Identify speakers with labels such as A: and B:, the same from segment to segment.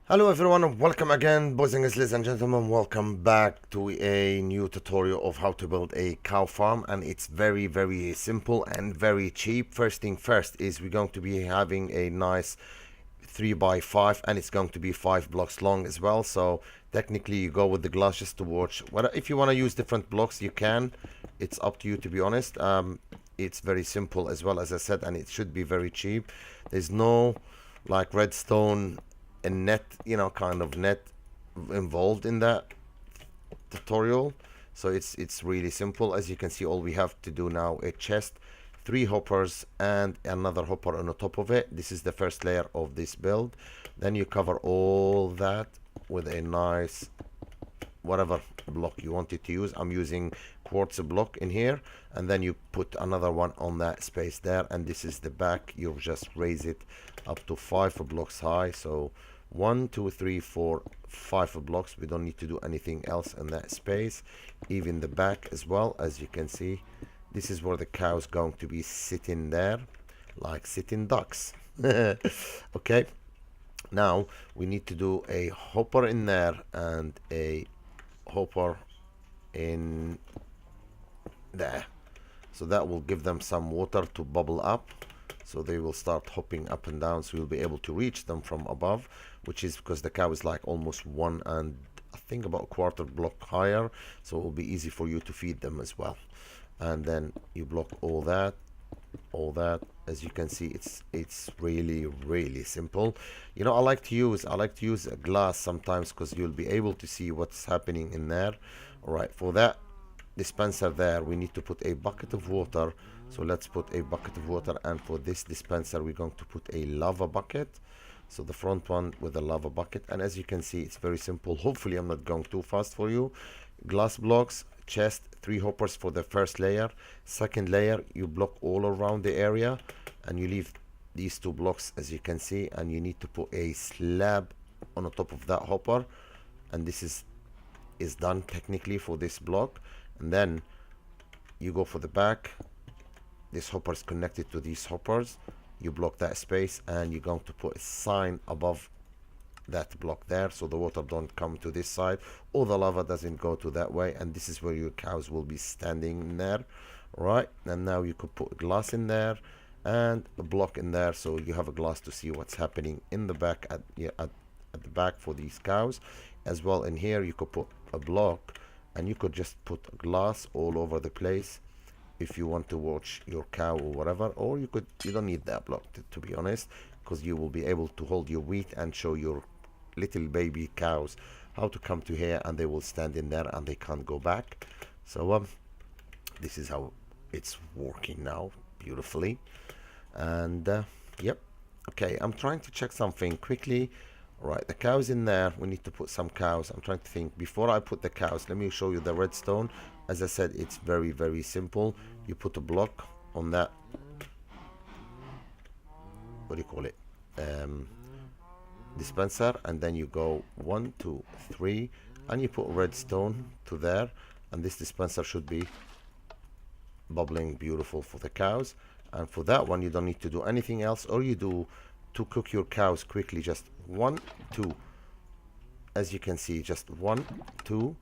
A: Hello everyone and welcome again, boys and girls, ladies and gentlemen. Welcome back to a new tutorial of how to build a cow farm, and it's very simple and very cheap. First thing first is we're going to be having a nice 3 by 5, and it's going to be 5 blocks long as well. So technically you go with the glass just to watch. If you want to use different blocks you can, it's up to you, to be honest. It's very simple as well, as I said, and it should be very cheap. There's no like redstone a net, kind of net involved in that tutorial. So it's really simple. As you can see, all we have to do now, a chest, 3 hoppers and another hopper on the top of it. This is the first layer of this build. Then you cover all that with a nice whatever block you wanted to use. I'm using quartz block in here, and then you put another one on that space there, and this is the back. You just raise it up to 5 blocks high. So 1 2 3 4 5 blocks. We don't need to do anything else in that space. Even the back as well, as you can see, this is where the cow is going to be sitting there, like sitting ducks. Okay, now we need to do a hopper in there and a hopper in there, so that will give them some water to bubble up, so they will start hopping up and down, so you'll be able to reach them from above, which is because the cow is like almost 1 and I think about a quarter block higher, so it will be easy for you to feed them as well. And then you block all that. As you can see, it's really simple. I like to use a glass sometimes because you'll be able to see what's happening in there. All right, for that dispenser there, we need to put a bucket of water. So let's put a bucket of water, and for this dispenser we're going to put a lava bucket. So the front one with a lava bucket, and as you can see, it's very simple. Hopefully I'm not going too fast for you. Glass blocks, chest, 3 hoppers for the first layer. Second layer, you block all around the area, and you leave these 2 blocks, as you can see, and you need to put a slab on the top of that hopper, and this is done technically for this block. And then you go for the back. This hopper is connected to these hoppers. You block that space, and you're going to put a sign above that block there, so the water don't come to this side or the lava doesn't go to that way, and this is where your cows will be standing in there. Right, and now you could put a glass in there and a block in there, so you have a glass to see what's happening in the back at the back for these cows as well. In here you could put a block, and you could just put a glass all over the place if you want to watch your cow or whatever, or you don't need that block to be honest, because you will be able to hold your wheat and show your little baby cows how to come to here, and they will stand in there and they can't go back. So this is how it's working now beautifully. And yep, okay, I'm trying to check something quickly. Right, the cows in there, we need to put some cows. I'm trying to think before I put the cows. Let me show you the redstone. As I said, it's very simple. You put a block on that, what do you call it, dispenser, and then you go 1 2 3, and you put redstone to there, and this dispenser should be bubbling beautiful for the cows. And for that one you don't need to do anything else. All you do to cook your cows quickly, just 1 2, as you can see, just 1 2,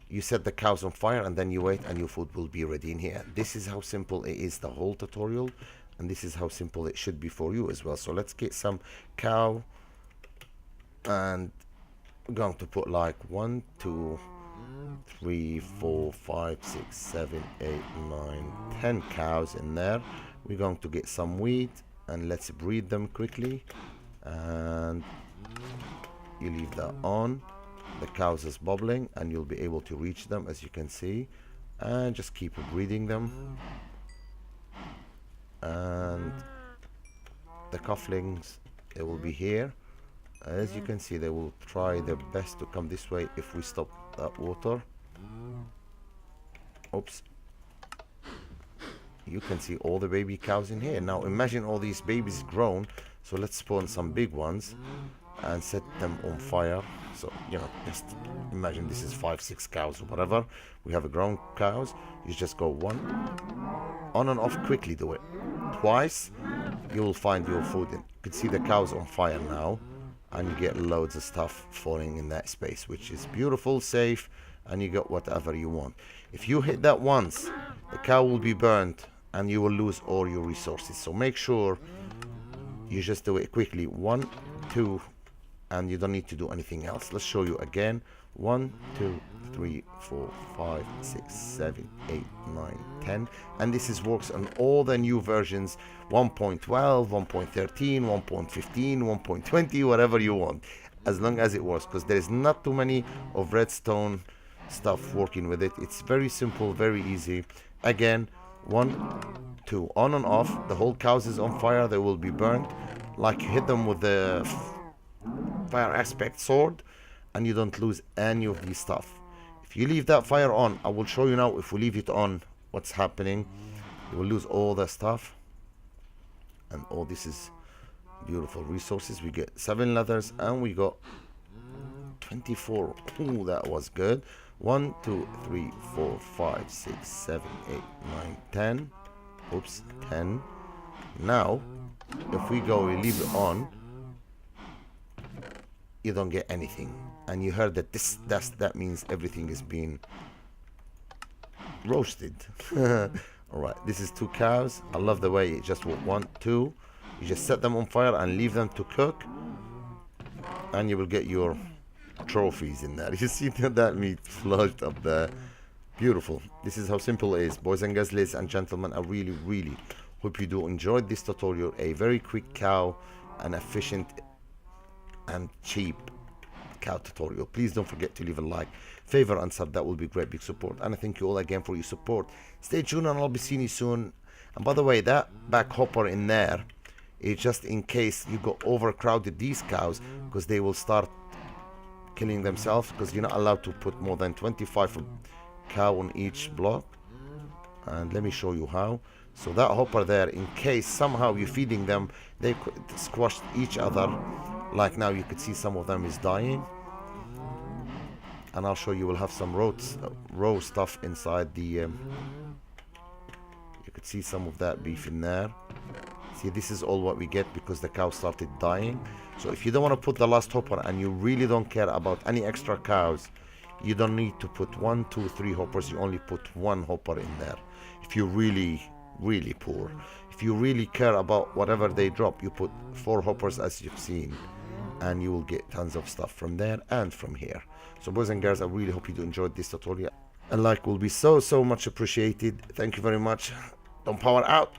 A: you set the cows on fire, and then you wait, and your food will be ready in here. This is how simple it is, the whole tutorial, and this is how simple it should be for you as well. So let's get some cow, and we're going to put like 1 2 3 4 5 6 7 8 9 10 cows in there. We're going to get some wheat, and let's breed them quickly, and you leave that on. The cows is bubbling, and you'll be able to reach them, as you can see, and just keep breeding them. And the coughlings, they will be here. As you can see, they will try their best to come this way if we stop that water. Oops. You can see all the baby cows in here. Now imagine all these babies grown, so let's spawn some big ones and set them on fire. So just imagine this is 5 6 cows or whatever. We have a grown cows. You just go 1 on and off, quickly do it twice. You will find your food. You can see the cows on fire now, and you get loads of stuff falling in that space, which is beautiful, safe, and you get whatever you want. If you hit that once, the cow will be burnt and you will lose all your resources. So make sure you just do it quickly. 1, 2, and you don't need to do anything else. Let's show you again. 1, 2, 3, 4, 5, 6, 7, 8, 9, 10. And this is works on all the new versions, 1.12, 1.13, 1.15, 1.20, whatever you want, as long as it works, because there is not too many of redstone stuff working with it. It's very simple, very easy. Again, 1, 2, on and off. The whole cows is on fire, they will be burned. Like you hit them with the fire aspect sword, and you don't lose any of these stuff. If you leave that fire on, I will show you now, if we leave it on, what's happening. You will lose all the stuff. And all this is beautiful resources. We get 7 leathers and we got 24. Ooh, that was good. 1, 2, 3, 4, 5, 6, 7, 8, 9, 10. Oops, 10. Now, if we go, we leave it on, you don't get anything. And you heard that that means everything is being roasted. Alright, this is 2 cows. I love the way it just 1, 2. You just set them on fire and leave them to cook, and you will get your trophies in there. You see that meat flushed up there. Beautiful. This is how simple it is, boys and girls, ladies and gentlemen. I really hope you do enjoy this tutorial. A very quick cow and efficient and cheap cow tutorial. Please don't forget to leave a like, favor, and sub. That will be great big support, and I thank you all again for your support. Stay tuned and I'll be seeing you soon. And by the way, that back hopper in there is just in case you got overcrowded these cows, because they will start killing themselves, because you're not allowed to put more than 25 cow on each block. And let me show you how. So that hopper there, in case somehow you're feeding them, they could squash each other. Like now you could see some of them is dying, and I'll show you, we'll have some raw stuff inside the you could see some of that beef in there. See, this is all what we get because the cow started dying. So if you don't want to put the last hopper and you really don't care about any extra cows, you don't need to put 1, 2, 3 hoppers. You only put 1 hopper in there. If you're really poor, if you really care about whatever they drop, you put 4 hoppers as you've seen, and you will get tons of stuff from there and from here. So boys and girls, I really hope you do enjoy this tutorial. A like will be so much appreciated. Thank you very much. iDonPower out.